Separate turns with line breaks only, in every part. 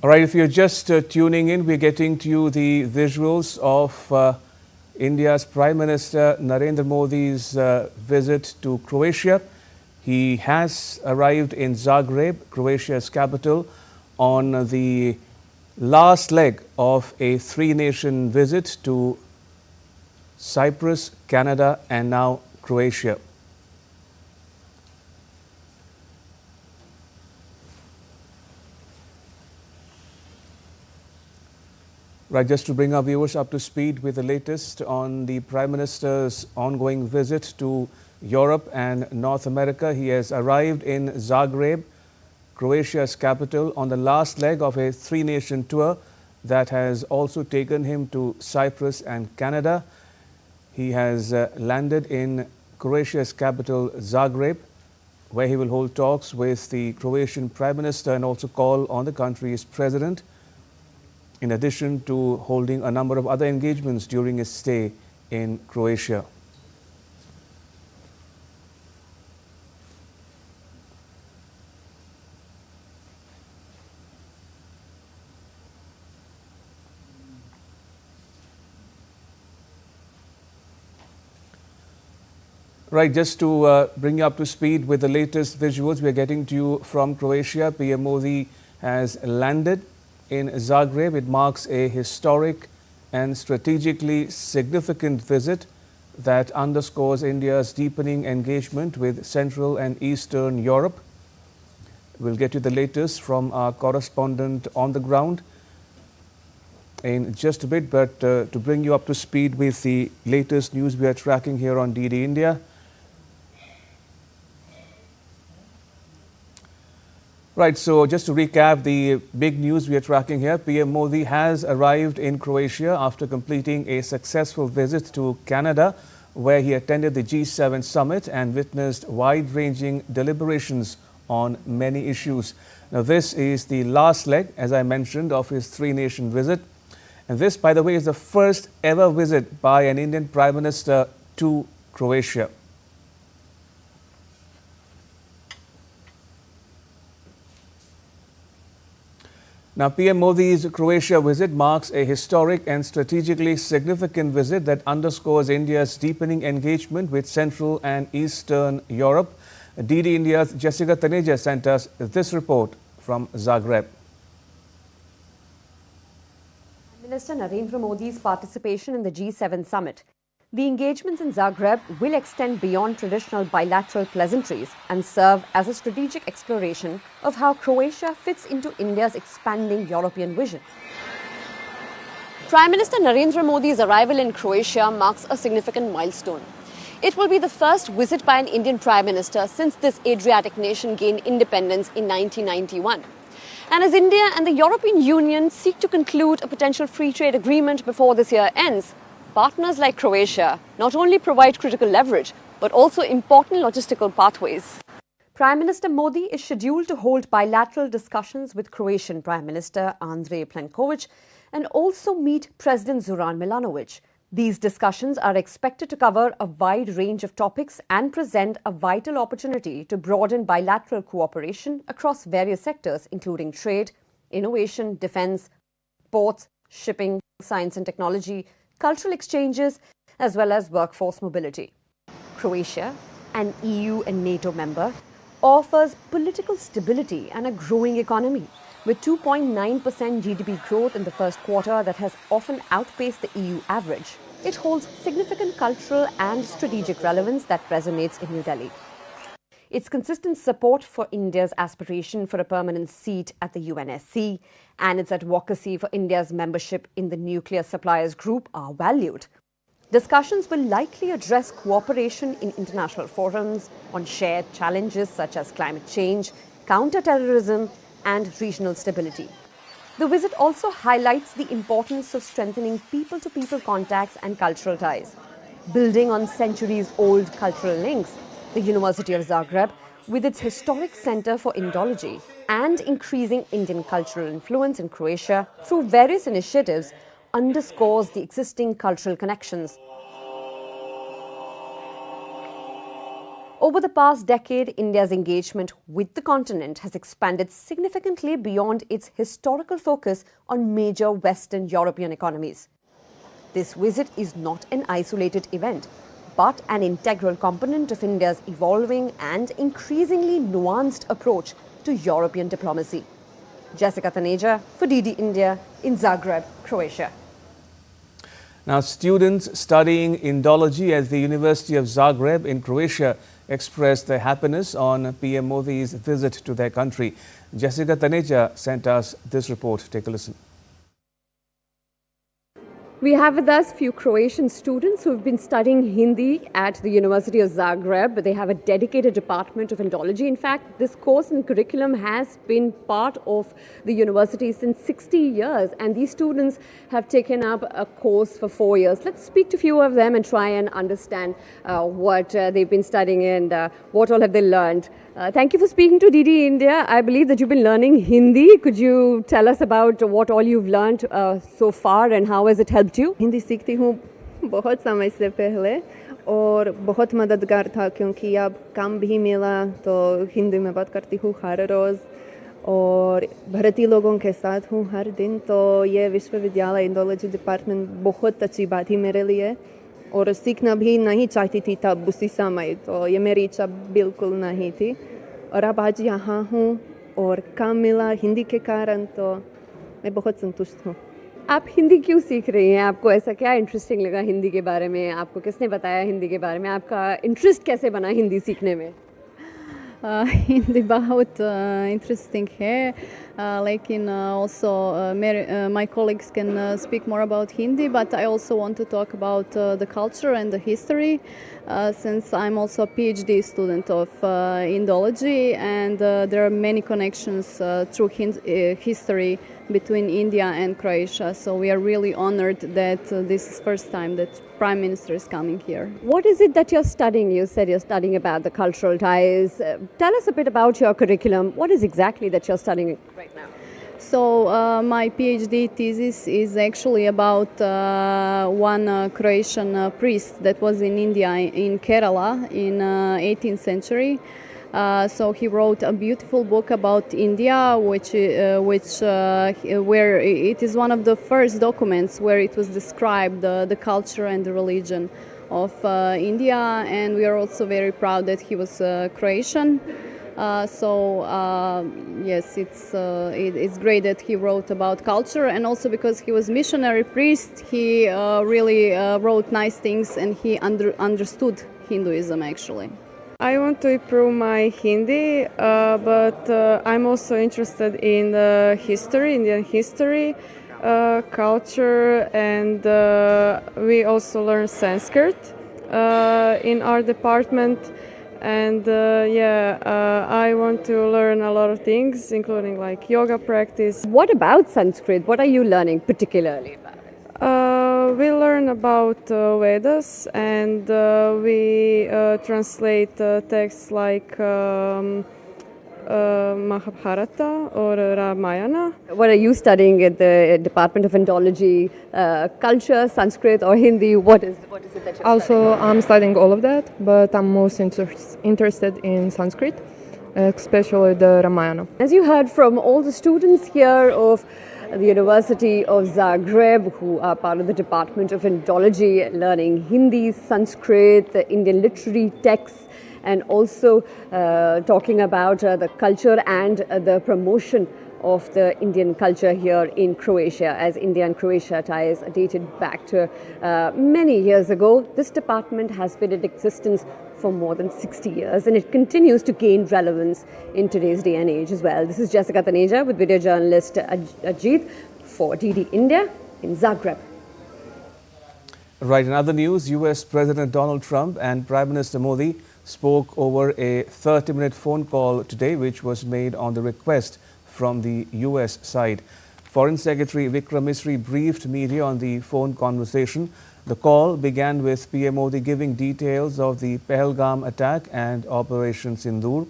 All right, if you're just tuning in, we're getting to you the visuals of India's Prime Minister Narendra Modi's visit to Croatia. He has arrived in Zagreb, Croatia's capital, on the last leg of a three-nation visit to Cyprus, Canada, and now Croatia. Right, just to bring our viewers up to speed with the latest on the Prime Minister's ongoing visit to Europe and North America. He has arrived in Zagreb, Croatia's capital, on the last leg of a three-nation tour that has also taken him to Cyprus and Canada. He has landed in Croatia's capital, Zagreb, where he will hold talks with the Croatian Prime Minister and also call on the country's president, in addition to holding a number of other engagements during his stay in Croatia. Right, just to bring you up to speed with the latest visuals we are getting to you from Croatia. PM Modi has landed in Zagreb. It marks a historic and strategically significant visit that underscores India's deepening engagement with Central and Eastern Europe. We'll get you the latest from our correspondent on the ground in just a bit, but to bring you up to speed with the latest news we are tracking here on DD India. Right, so just to recap the big news we are tracking here, PM Modi has arrived in Croatia after completing a successful visit to Canada, where he attended the G7 summit and witnessed wide-ranging deliberations on many issues. Now, this is the last leg, as I mentioned, of his three-nation visit. And this, by the way, is the first ever visit by an Indian Prime Minister to Croatia. Now, PM Modi's Croatia visit marks a historic and strategically significant visit that underscores India's deepening engagement with Central and Eastern Europe. DD India's Jessica Taneja sent us this report from Zagreb.
Minister Narendra Modi's participation in the G7 summit. The engagements in Zagreb will extend beyond traditional bilateral pleasantries and serve as a strategic exploration of how Croatia fits into India's expanding European vision. Prime Minister Narendra Modi's arrival in Croatia marks a significant milestone. It will be the first visit by an Indian Prime Minister since this Adriatic nation gained independence in 1991. And as India and the European Union seek to conclude a potential free trade agreement before this year ends, partners like Croatia not only provide critical leverage, but also important logistical pathways. Prime Minister Modi is scheduled to hold bilateral discussions with Croatian Prime Minister Andrej Plenković and also meet President Zoran Milanović. These discussions are expected to cover a wide range of topics and present a vital opportunity to broaden bilateral cooperation across various sectors, including trade, innovation, defence, ports, shipping, science and technology, cultural exchanges, as well as workforce mobility. Croatia, an EU and NATO member, offers political stability and a growing economy. With 2.9% GDP growth in the first quarter that has often outpaced the EU average, it holds significant cultural and strategic relevance that resonates in New Delhi. Its consistent support for India's aspiration for a permanent seat at the UNSC and its advocacy for India's membership in the Nuclear Suppliers Group are valued. Discussions will likely address cooperation in international forums on shared challenges such as climate change, counter-terrorism, and regional stability. The visit also highlights the importance of strengthening people-to-people contacts and cultural ties. Building on centuries-old cultural links, the University of Zagreb, with its historic Center for Indology and increasing Indian cultural influence in Croatia through various initiatives, underscores the existing cultural connections. Over the past decade, India's engagement with the continent has expanded significantly beyond its historical focus on major Western European economies. This visit is not an isolated event, but an integral component of India's evolving and increasingly nuanced approach to European diplomacy. Jessica Taneja for DD India in Zagreb, Croatia.
Now, students studying Indology at the University of Zagreb in Croatia expressed their happiness on PM Modi's visit to their country. Jessica Taneja sent us this report. Take a listen.
We have with us few Croatian students who have been studying Hindi at the University of Zagreb. They have a dedicated department of Indology. In fact, this course and curriculum has been part of the university since 60 years, and these students have taken up a course for 4 years. Let's speak to a few of them and try and understand what they've been studying and what all have they learned. Thank you for speaking to DD India. I believe that you've been learning Hindi. Could you tell us about what all you've learned so far and how has it helped you?
Hindi सीखती हूँ बहुत समय से पहले और बहुत मददगार था क्योंकि अब काम भी मिला तो हिंदी में बात करती हूँ हर रोज़ और भारतीय लोगों के साथ हूँ हर दिन, तो ये विश्वविद्यालय इंडोलॉजी डिपार्टमेंट बहुत अच्छी बात ही मेरे लिए, और सीखना भी नहीं चाहती थी तब उसी समय, तो ये मेरी इच्छा बिल्कुल नहीं थी, और अब आज यहाँ हूँ और काम मिला हिंदी के कारण, तो मैं बहुत संतुष्ट हूँ।
आप हिंदी क्यों सीख रही हैं? आपको ऐसा क्या इंटरेस्टिंग लगा हिंदी के बारे में? आपको किसने बताया हिंदी के बारे में? आपका इंटरेस्ट कैसे बना हिंदी सीखने में?
हिंदी बहुत इंटरेस्टिंग है, लेकिन also my colleagues can speak more about Hindi, but I also want to talk about the culture and the history, since I'm also a PhD student of Indology, and there are many connections through history between India and Croatia, so we are really honored that this is first time that Prime Minister is coming here.
What is it that you're studying? You said you're studying about the cultural ties. Tell us a bit about your curriculum. What is exactly that you're studying right now?
So my PhD thesis is actually about one Croatian priest that was in India, in Kerala, in 18th century. So he wrote a beautiful book about India, where it is one of the first documents where it was described the culture and the religion of India, and we are also very proud that he was Croatian. Yes, it's great that he wrote about culture, and also because he was missionary priest, he really wrote nice things, and he understood Hinduism actually.
I want to improve my Hindi, but I'm also interested in history, Indian history, culture, and we also learn Sanskrit in our department. And I want to learn a lot of things, including like yoga practice.
What about Sanskrit? What are you learning particularly about it?
We learn about Vedas, and we translate texts like Mahabharata or Ramayana.
What are you studying at the Department of Indology? Culture, Sanskrit or Hindi? What is it that you're
Also, I'm studying all of that, but I'm most interested in Sanskrit, especially the Ramayana.
As you heard from all the students here of the University of Zagreb, who are part of the Department of Indology, learning Hindi, Sanskrit, the Indian literary texts, and also talking about the culture and the promotion of the Indian culture here in Croatia, as India and Croatia ties dated back to many years ago. This department has been in existence for more than 60 years, and it continues to gain relevance in today's day and age as well. This is Jessica Taneja with video journalist Ajit for DD India in Zagreb.
Right, in other news, US President Donald Trump and Prime Minister Modi spoke over a 30-minute phone call today, which was made on the request from the US side. Foreign Secretary Vikram Misri briefed media on the phone conversation. The call began with PM Modi giving details of the Pahalgam attack and Operation Sindoor.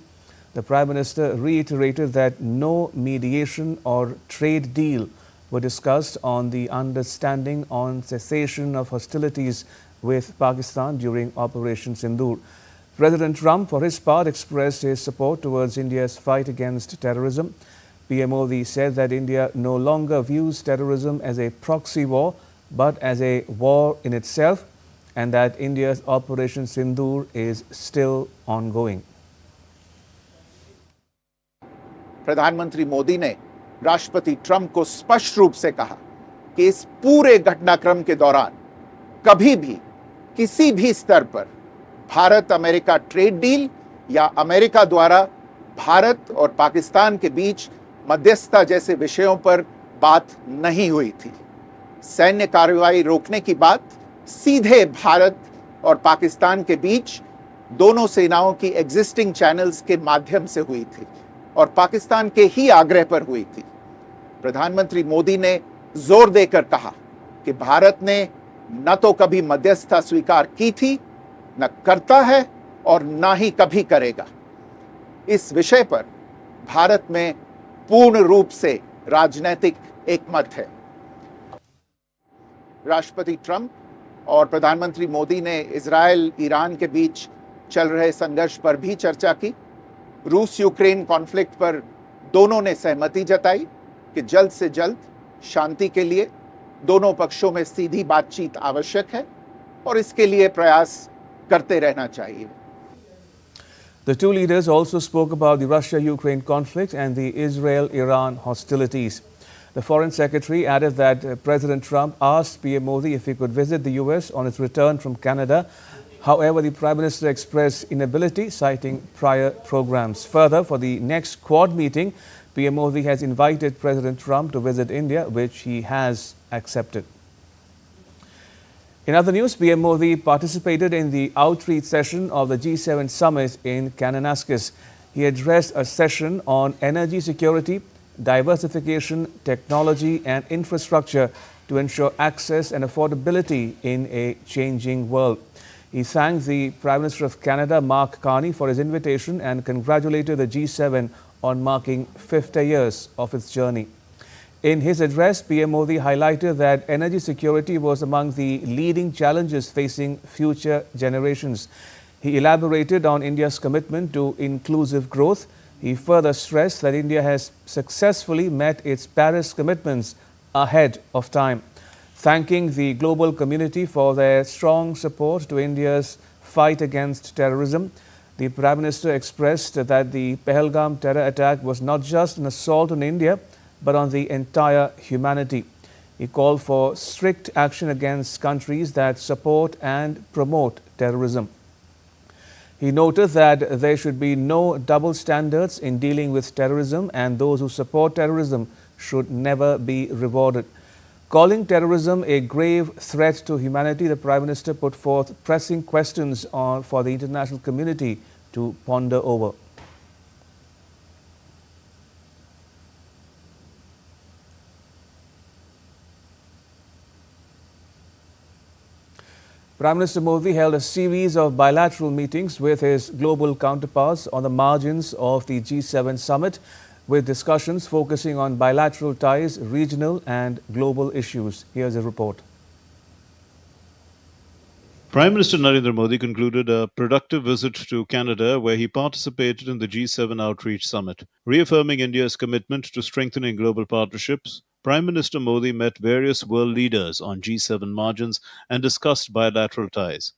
The Prime Minister reiterated that no mediation or trade deal were discussed on the understanding on cessation of hostilities with Pakistan during Operation Sindoor. President Trump, for his part, expressed his support towards India's fight against terrorism. PM Modi said that India no longer views terrorism as a proxy war, but as a war in itself, and that India's Operation Sindoor is still ongoing.
प्रधानमंत्री मोदी ने राष्ट्रपति Trump को स्पष्ट रूप से कहा कि इस पूरे घटनाक्रम के दौरान कभी भी किसी भी स्तर पर भारत अमेरिका ट्रेड डील या अमेरिका द्वारा भारत और पाकिस्तान के बीच मध्यस्थता जैसे विषयों पर बात नहीं हुई थी। सैन्य कार्रवाई रोकने की बात सीधे भारत और पाकिस्तान के बीच दोनों सेनाओं की एग्जिस्टिंग चैनल्स के माध्यम से हुई थी और पाकिस्तान के ही आग्रह पर हुई थी। प्रधानमंत्री मोदी ने जोर देकर कहा कि भारत ने न तो कभी मध्यस्थता स्वीकार की थी, न करता है और न ही कभी करेगा। इस विषय पर भारत में पूर्ण रूप से राजनीतिक एकमत है। राष्ट्रपति ट्रंप और प्रधानमंत्री मोदी ने इजरायल ईरान के बीच चल रहे संघर्ष पर भी चर्चा की। रूस यूक्रेन कॉन्फ्लिक्ट पर दोनों ने सहमति जताई कि जल्द से जल्द शांति के लिए दोनों पक्षों में सीधी बातचीत आवश्यक है और इसके लिए प्रयास करते रहना चाहिए।
The two leaders also spoke about the Russia-Ukraine conflict and the Israel-Iran hostilities. The Foreign Secretary added that President Trump asked PM Modi if he could visit the US on his return from Canada. However, the Prime Minister expressed inability, citing prior programs. Further, for the next Quad meeting, PM Modi has invited President Trump to visit India, which he has accepted. In other news, PM Modi participated in the outreach session of the G7 summit in Kananaskis. He addressed a session on energy security, diversification, technology and infrastructure to ensure access and affordability in a changing world. He thanked the Prime Minister of Canada, Mark Carney, for his invitation and congratulated the G7 on marking 50 years of its journey. In his address, PM Modi highlighted that energy security was among the leading challenges facing future generations. He elaborated on India's commitment to inclusive growth. He further stressed that India has successfully met its Paris commitments ahead of time. Thanking the global community for their strong support to India's fight against terrorism, the Prime Minister expressed that the Pahalgam terror attack was not just an assault on India, but on the entire humanity. He called for strict action against countries that support and promote terrorism. He noted that there should be no double standards in dealing with terrorism and those who support terrorism should never be rewarded. Calling terrorism a grave threat to humanity, the Prime Minister put forth pressing questions for the international community to ponder over. Prime Minister Modi held a series of bilateral meetings with his global counterparts on the margins of the G7 summit, with discussions focusing on bilateral ties, regional and global issues. Here's a report.
Prime Minister Narendra Modi concluded a productive visit to Canada where he participated in the G7 Outreach Summit. Reaffirming India's commitment to strengthening global partnerships, Prime Minister Modi met various world leaders on G7 margins and discussed bilateral ties.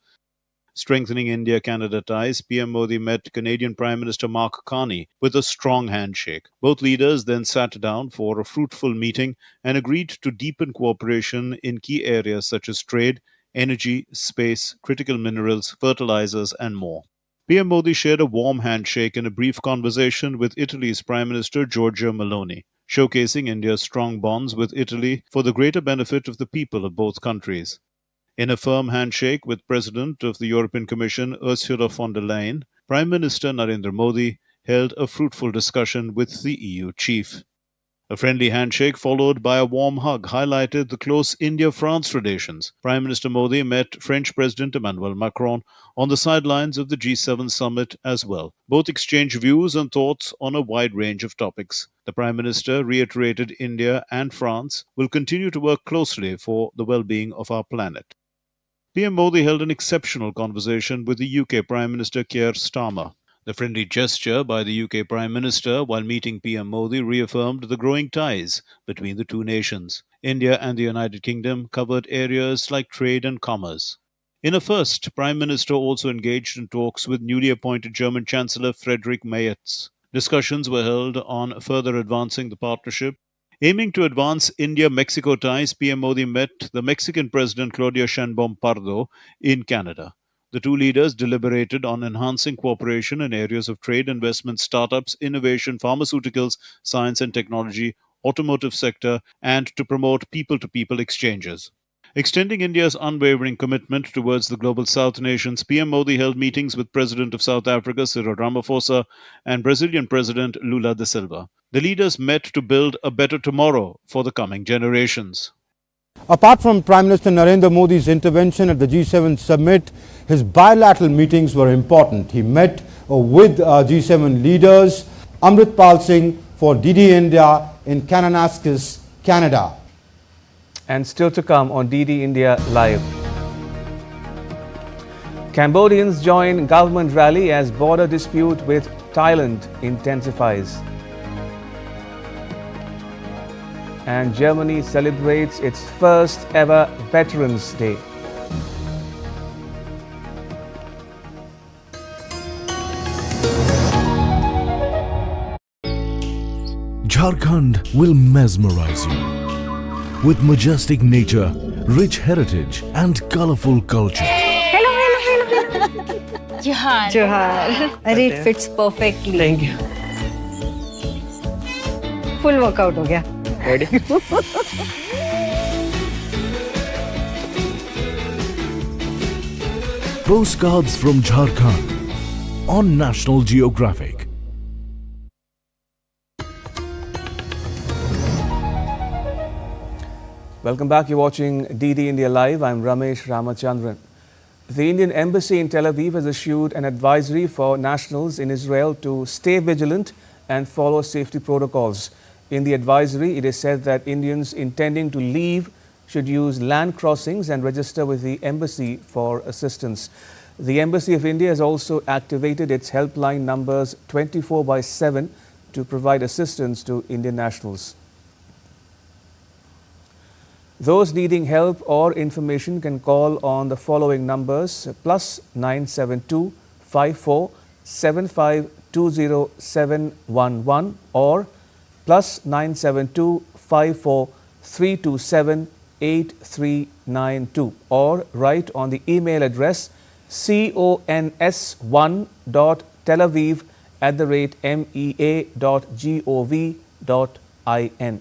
Strengthening India-Canada ties, PM Modi met Canadian Prime Minister Mark Carney with a strong handshake. Both leaders then sat down for a fruitful meeting and agreed to deepen cooperation in key areas such as trade, energy, space, critical minerals, fertilizers, and more. PM Modi shared a warm handshake in a brief conversation with Italy's Prime Minister Giorgia Meloni, showcasing India's strong bonds with Italy for the greater benefit of the people of both countries. In a firm handshake with President of the European Commission Ursula von der Leyen, Prime Minister Narendra Modi held a fruitful discussion with the EU chief. A friendly handshake followed by a warm hug highlighted the close India-France relations. Prime Minister Modi met French President Emmanuel Macron on the sidelines of the G7 summit as well. Both exchanged views and thoughts on a wide range of topics. The Prime Minister reiterated India and France will continue to work closely for the well-being of our planet. PM Modi held an exceptional conversation with the UK Prime Minister Keir Starmer. The friendly gesture by the UK Prime Minister while meeting PM Modi reaffirmed the growing ties between the two nations. India and the United Kingdom covered areas like trade and commerce. In a first, Prime Minister also engaged in talks with newly appointed German Chancellor Friedrich Merz. Discussions were held on further advancing the partnership. Aiming to advance India-Mexico ties, PM Modi met the Mexican President Claudia Sheinbaum Pardo in Canada. The two leaders deliberated on enhancing cooperation in areas of trade, investment, startups, innovation, pharmaceuticals, science and technology, automotive sector, and to promote people-to-people exchanges. Extending India's unwavering commitment towards the global South nations, PM Modi held meetings with President of South Africa Cyril Ramaphosa and Brazilian President Lula da Silva. The leaders met to build a better tomorrow for the coming generations.
Apart from Prime Minister Narendra Modi's intervention at the G7 summit, his bilateral meetings were important. He met with G7 leaders, Amritpal Singh for DD India in Kananaskis, Canada.
And still to come on DD India Live. Cambodians join government rally as border dispute with Thailand intensifies. And Germany celebrates its first ever Veterans Day.
Jharkhand will mesmerize you with majestic nature, rich heritage and colorful culture.
Hello. Johar. It fits perfectly.
Thank you.
Full workout ho gaya.
Ready?
Postcards from Jharkhand on National Geographic.
Welcome back. You're watching DD India Live. I'm Ramesh Ramachandran. The Indian Embassy in Tel Aviv has issued an advisory for nationals in Israel to stay vigilant and follow safety protocols. In the advisory, it is said that Indians intending to leave should use land crossings and register with the embassy for assistance. The Embassy of India has also activated its helpline numbers 24/7 to provide assistance to Indian nationals. Those needing help or information can call on the following numbers +972 54 75 20711 or +972 54 327 8392 or write on the email address cons1.telaviv@mea.gov.in.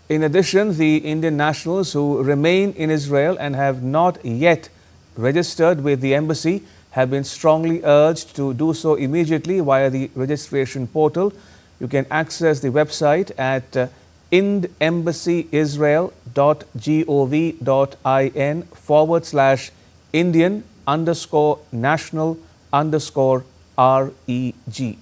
In addition, the Indian nationals who remain in Israel and have not yet registered with the embassy have been strongly urged to do so immediately via the registration portal. You can access the website at indian-embassy-israel.gov.in/Indian_national_reg.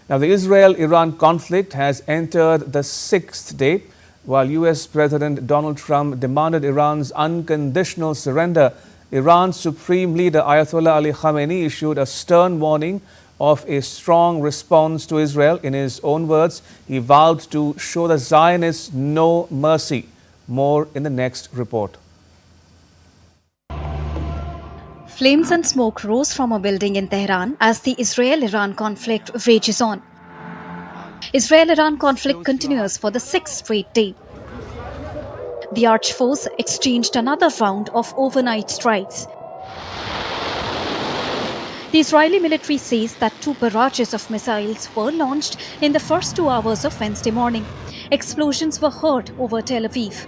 Now, the Israel-Iran conflict has entered the 6th day. While US President Donald Trump demanded Iran's unconditional surrender, Iran's Supreme Leader Ayatollah Ali Khamenei issued a stern warning of a strong response to Israel. In his own words, he vowed to show the Zionists no mercy. More in the next report.
Flames and smoke rose from a building in Tehran as the Israel-Iran conflict rages on. Israel-Iran conflict continues for the 6th straight day. The arch foes exchanged another round of overnight strikes. The Israeli military says that 2 barrages of missiles were launched in the first 2 hours of Wednesday morning. Explosions were heard over Tel Aviv.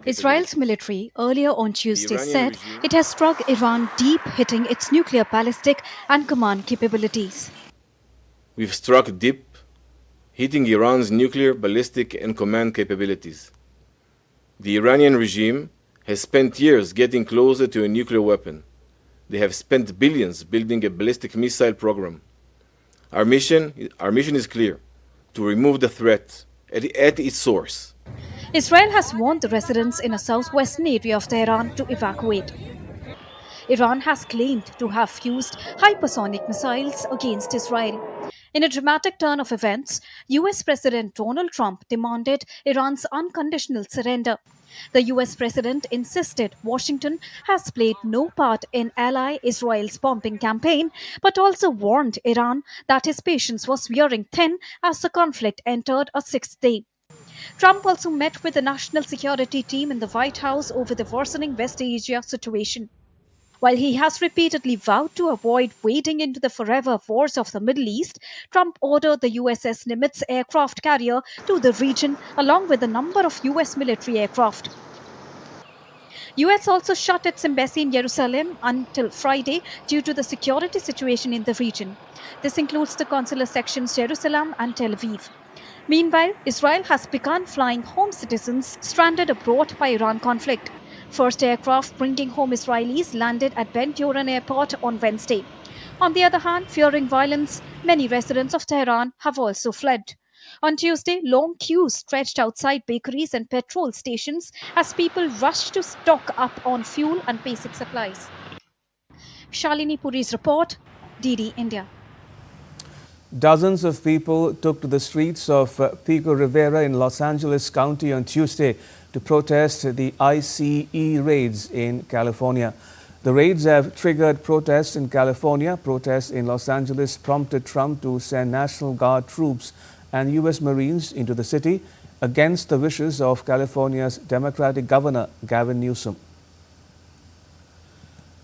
Israel's military earlier on Tuesday said it has struck Iran deep, hitting its nuclear, ballistic and command capabilities.
We've struck deep, hitting Iran's nuclear, ballistic and command capabilities. The Iranian regime has spent years getting closer to a nuclear weapon. They have spent billions building a ballistic missile program. Our mission is clear: to remove the threat at its source.
Israel has warned the residents in a southwestern area of Tehran to evacuate. Iran has claimed to have used hypersonic missiles against Israel. In a dramatic turn of events, US President Donald Trump demanded Iran's unconditional surrender. The US President insisted Washington has played no part in ally Israel's bombing campaign, but also warned Iran that his patience was wearing thin as the conflict entered a sixth day. Trump also met with the national security team in the White House over the worsening West Asia situation. While he has repeatedly vowed to avoid wading into the forever wars of the Middle East, Trump ordered the USS Nimitz aircraft carrier to the region along with a number of US military aircraft. US also shut its embassy in Jerusalem until Friday due to the security situation in the region. This includes the consular sections Jerusalem and Tel Aviv. Meanwhile, Israel has begun flying home citizens stranded abroad by Iran conflict. First aircraft bringing home Israelis landed at Ben Gurion Airport on Wednesday. On the other hand, fearing violence, many residents of Tehran have also fled. On Tuesday, long queues stretched outside bakeries and petrol stations as people rushed to stock up on fuel and basic supplies. Shalini Puri's report, DD India.
Dozens of people took to the streets of Pico Rivera in Los Angeles County on Tuesday to protest the ICE raids in California. The raids have triggered protests in California. Protests in Los Angeles prompted Trump to send National Guard troops and U.S. Marines into the city against the wishes of California's Democratic Governor Gavin Newsom.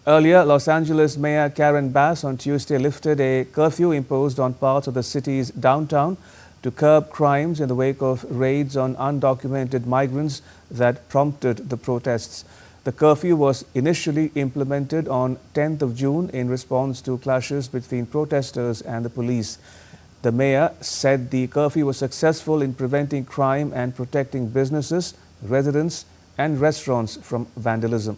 Earlier, Los Angeles Mayor Karen Bass on Tuesday lifted a curfew imposed on parts of the city's downtown to curb crimes in the wake of raids on undocumented migrants that prompted the protests. The curfew was initially implemented on 10th of June in response to clashes between protesters and the police. The mayor said the curfew was successful in preventing crime and protecting businesses, residents, and restaurants from vandalism.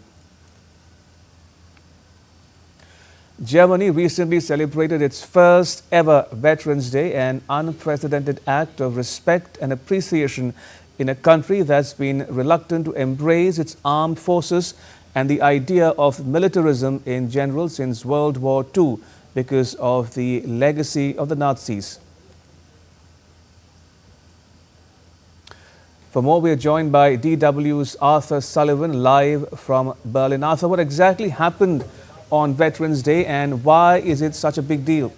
Germany recently celebrated its first ever Veterans Day, an unprecedented act of respect and appreciation in a country that's been reluctant to embrace its armed forces and the idea of militarism in general since World War II because of the legacy of the Nazis. For more, we are joined by DW's Arthur Sullivan live from Berlin. Arthur, what exactly happened on Veterans Day and why is it such a big deal?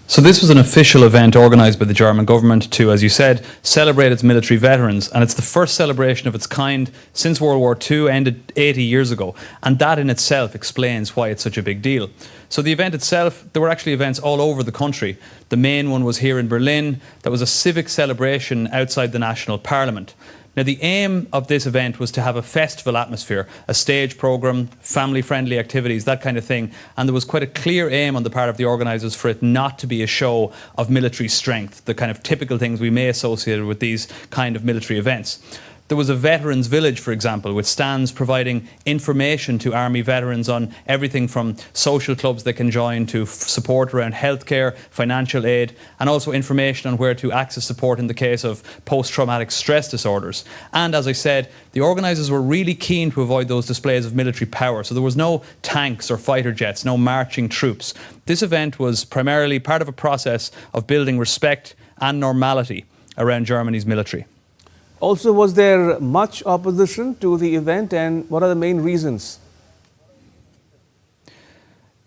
So this was an official event organised by the German government to, as you said, celebrate its military veterans, and it's the first celebration of its kind since World War II ended 80 years ago, and that in itself explains why it's such a big deal. So the event itself, there were actually events all over the country. The main one was here in Berlin. That was a civic celebration outside the National Parliament. Now, the aim of this event was to have a festival atmosphere, a stage programme, family-friendly activities, that kind of thing. And there was quite a clear aim on the part of the organisers for it not to be a show of military strength, the kind of typical things we may associate with these kind of military events. There was a veterans village, for example, with stands providing information to army veterans on everything from social clubs they can join to support around healthcare, financial aid, and also information on where to access support in the case of post-traumatic stress disorders. And as I said, the organisers were really keen to avoid those displays of military power. So there was no tanks or fighter jets, no marching troops. This event was primarily part of a process of building respect and normality around Germany's military.
Also, was there much opposition to the event and what are the main reasons?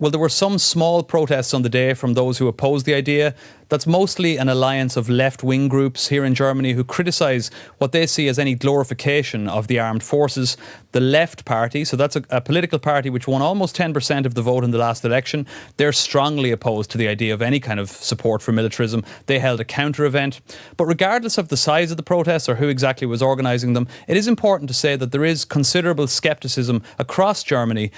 Well, there were some small protests on the day from those who opposed the idea. That's mostly an alliance of left-wing groups here in Germany who criticise what they see as any glorification of the armed forces. The Left Party, so that's a political party which won almost 10% of the vote in the last election, they're strongly opposed to the idea of any kind of support for militarism. They held a counter-event. But regardless of the size of the protests or who exactly was organising them, it is important to say that there is considerable scepticism across Germany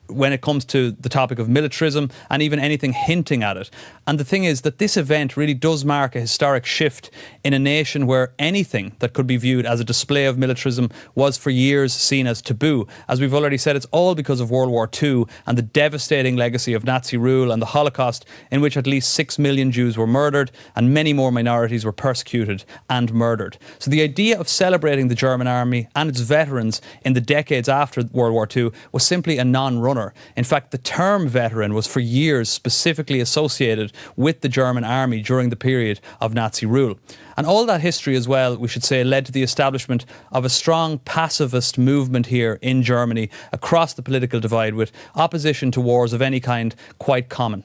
when it comes to the topic of militarism and even anything hinting at it. And the thing is that this event really does mark a historic shift in a nation where anything that could be viewed as a display of militarism was for years seen as taboo. As we've already said, it's all because of World War II and the devastating legacy of Nazi rule and the Holocaust, in which at least 6 million Jews were murdered and many more minorities were persecuted and murdered. So the idea of celebrating the German army and its veterans in the decades after World War II was simply a non-runner. In fact, the term veteran was for years specifically associated with the German army during the period of Nazi rule. And all that history as well, we should say, led to the establishment of a strong pacifist movement here in Germany across the political divide, with opposition to wars of any kind quite common.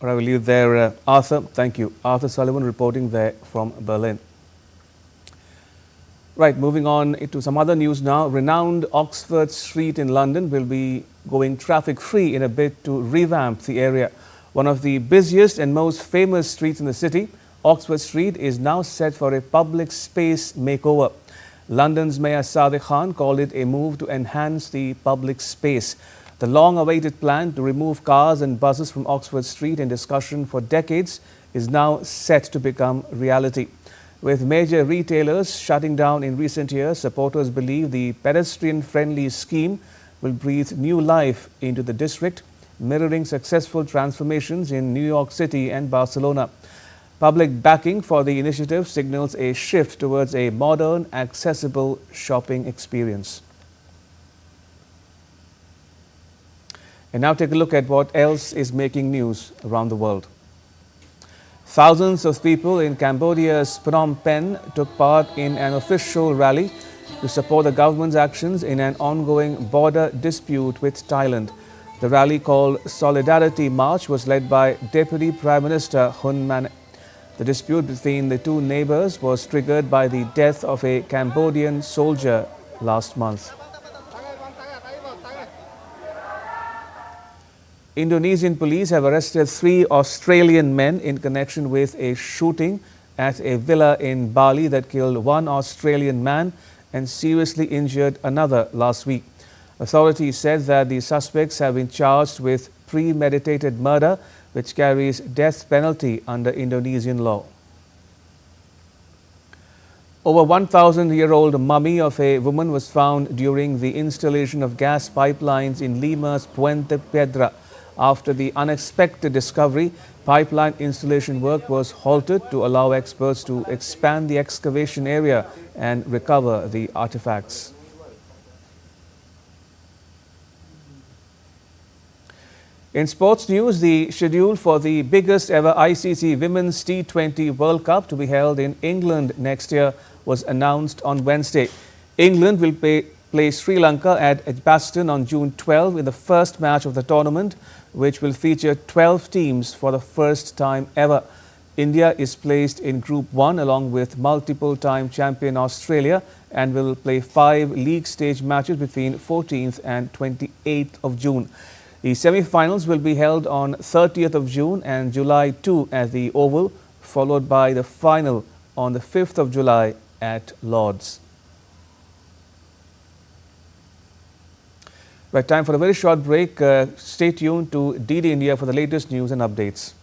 I will leave there, Arthur. Thank you. Arthur Sullivan reporting there from Berlin. Right, moving on to some other news now. Renowned Oxford Street in London will be going traffic-free in a bid to revamp the area. One of the busiest and most famous streets in the city, Oxford Street is now set for a public space makeover. London's Mayor Sadiq Khan called it a move to enhance the public space. The long-awaited plan to remove cars and buses from Oxford Street, in discussion for decades, is now set to become reality. With major retailers shutting down in recent years, supporters believe the pedestrian-friendly scheme will breathe new life into the district, mirroring successful transformations in New York City and Barcelona. Public backing for the initiative signals a shift towards a modern, accessible shopping experience. And now take a look at what else is making news around the world. Thousands of people in Cambodia's Phnom Penh took part in an official rally to support the government's actions in an ongoing border dispute with Thailand. The rally, called Solidarity March, was led by Deputy Prime Minister Hun Manet. The dispute between the two neighbors was triggered by the death of a Cambodian soldier last month. Indonesian police have arrested 3 Australian men in connection with a shooting at a villa in Bali that killed 1 Australian man and seriously injured another last week. Authorities said that the suspects have been charged with premeditated murder, which carries death penalty under Indonesian law. Over 1,000-year-old mummy of a woman was found during the installation of gas pipelines in Lima's Puente Piedra. After the unexpected discovery, pipeline installation work was halted to allow experts to expand the excavation area and recover the artifacts. In sports news, the schedule for the biggest ever ICC Women's T20 World Cup to be held in England next year was announced on Wednesday. England will play Sri Lanka at Edgbaston on June 12 in the first match of the tournament, which will feature 12 teams for the first time ever. India is placed in Group 1 along with multiple-time champion Australia and will play 5 league stage matches between 14th and 28th of June. The semi-finals will be held on 30th of June and July 2 at the Oval, followed by the final on the 5th of July at Lord's. Right, time for a very short break. Stay tuned to DD India for the latest news and updates.